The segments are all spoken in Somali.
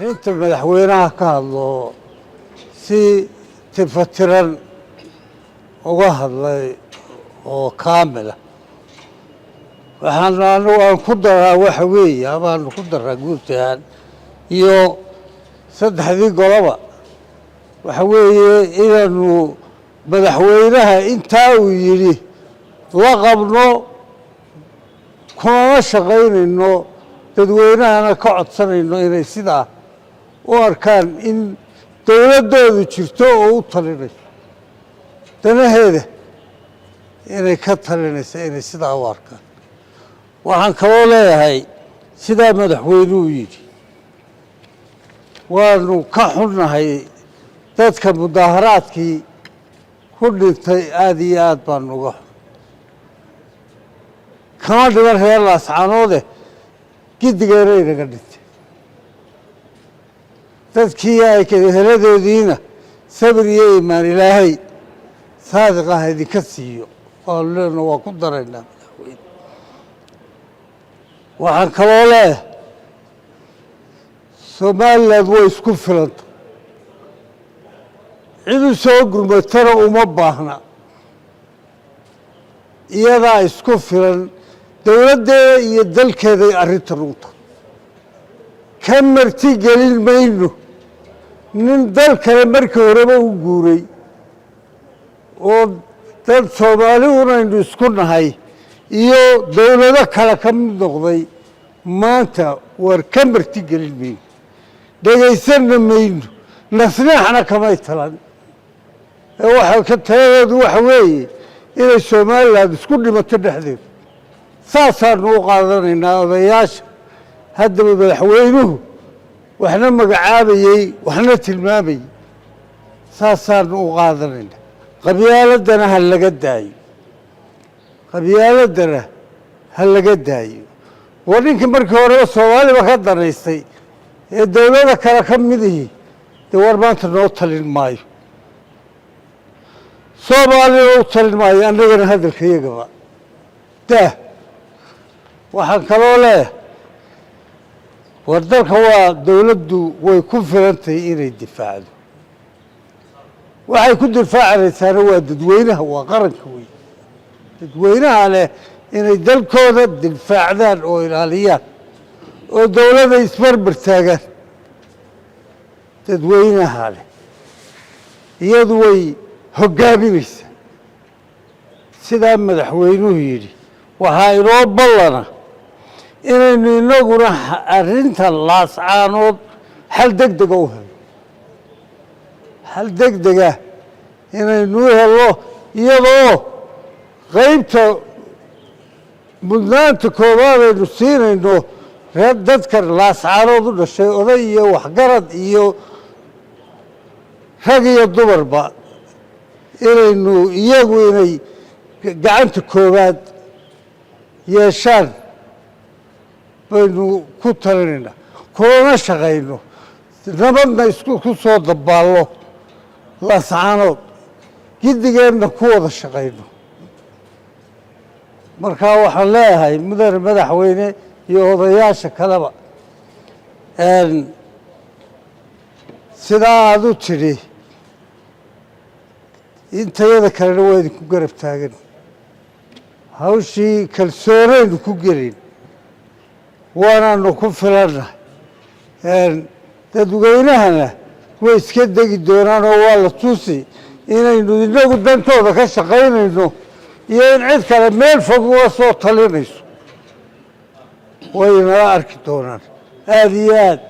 أنت مدحوينها كهالله سي تفترن وهالله وكاملة وحنا أنا كدرها وحوية أنا كدرها قلت يعني يو صد هذه قلبة وحوية إلى إنه مدحوينها أنت ويلي لقبنا كنا شغالين إنه تدوينها أنا قعد سنة إنه إلى سيدا وأركان إن دولة دولة تشرتوا وطلعنا تنا هذا إنه كترنا إنه سيدا وأركان وعن كوالي هاي سيدا مدحوينه يجي وأنه كحولنا هاي تذكر مظاهرات كي كل آديات بانوجه كمان دور هي الله سبحانه قد غيره قدرت تذكية كده هذا دينا صبري إيمان إلهي صادقة هذه كسيو قال لنا وقدرنا وعن كواله سومال لدو يسكفلت عدو سوقر مترى ومباهنا إيضا يسكفلن دولة يدل كذا أريد الروطة كم مرتي قليل ما إنه نندل كذا مركب ربا وجوري ودل صومالي ونحن يسكن هاي إيو دولة كلا كم نقضي ما أنت وركم مرتي قليل ما إنه ده يسمى ما إنه نسمع إحنا كما يتلان واحد كتير وحوي إلى الشمال لا يسكن ما تنحذف صار نوقاذنا وضياش هدم بالحوينه وإحنا مقعابي وإحنا تلمامي صار نوقاذنا قبيلتنا هلا قداي قبيلتنا هلا قداي ورينك مركورة الصومالي بقدر يستي الدولة كلا كم مذي دور بانت نوصل الماي صومالي نوصل الماي أنا غير هذا الخيق ده waxaan kaloo leeyahay war dalka waa dawladdu way ku filantahay inay difaacdo waxay ku difaacanaysaana waa dadweynaha waa qaranka wey dadweynaha leh inay dalkooda difaacdaan oo ilaaliyaan oo dawladda isbarbar taagaan dadweynaha leh iyadu way hoggaaminaysaa sidaa madaxweynuhu yidhi waxaa inoo ballana inaynu inaguna arrintan laascaanood xal degdega u helo xal degdega inaynu u helo iyadoo qaybta mudnaanta koowaad aynu siinayno reer dadkan laascaanood u dhashay oday iyo waxgarad iyo rag iyo dumarba inaynu iyagu inay gacanta koowaad yeeshaan baynu ku talinaynaa kulana shaqayno nabadna ku soo dabaallo laascaanood giddigeenna ku wada shaqayno markaa waxaan leeyahay mudane madaxweyne iyo odayaasha kaleba sidaa aad u tidhi intayada kalena waa idinku garab taagan hawshii kalsoonaynu ku gelin waanaanu ku filannahay dadweynahana way iska degi doonaan oo waa la tusi inaynu inagu dantooda ka shaqaynayno iyo in cid kale meel fog uga soo talinayso waynala arki doonaan aada iyo aad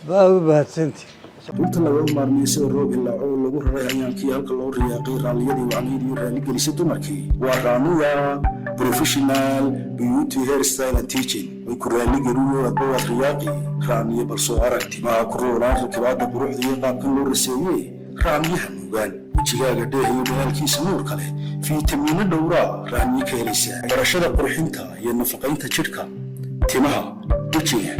baa u mahadsantii inta laga maarmay sida roob ilaa oo lagu raray ayaankii halka loo riyaaqay raaliyadii wacniyadii raali gelisay dumarkii waa raamiya professional beauty hairstyle and teaching way ku raali geliyo adoo riyaaqi raamiya balsoo aragtimaa ku roonaan rakibaada quruxda iyo qaabkan loo raseeyay raamiyaha nuugaan wajigaaga dheehayo dhalaalkiisa nuur kale fiitamiino dhowra raamiya ka helaysa barashada qurxinta iyo nafaqaynta jidhka timaha wajiga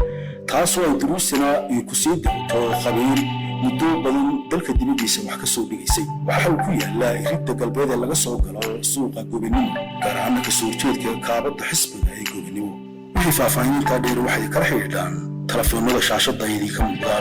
taasoo ay duruusana iyo ku sii degto khabiir muddo badan dalka dibadiisa wax ka soo dhigaysay waxa uu ku yaalaa iridda galbeed ee laga soo galo suuqa Gobonimo gaar ahaan ka soo jeedka kaabada xisbiga ee Gobonimo wixii faahfaahinta dheer waxay kala xiriiraan telefoonada shaashada idinka muuqda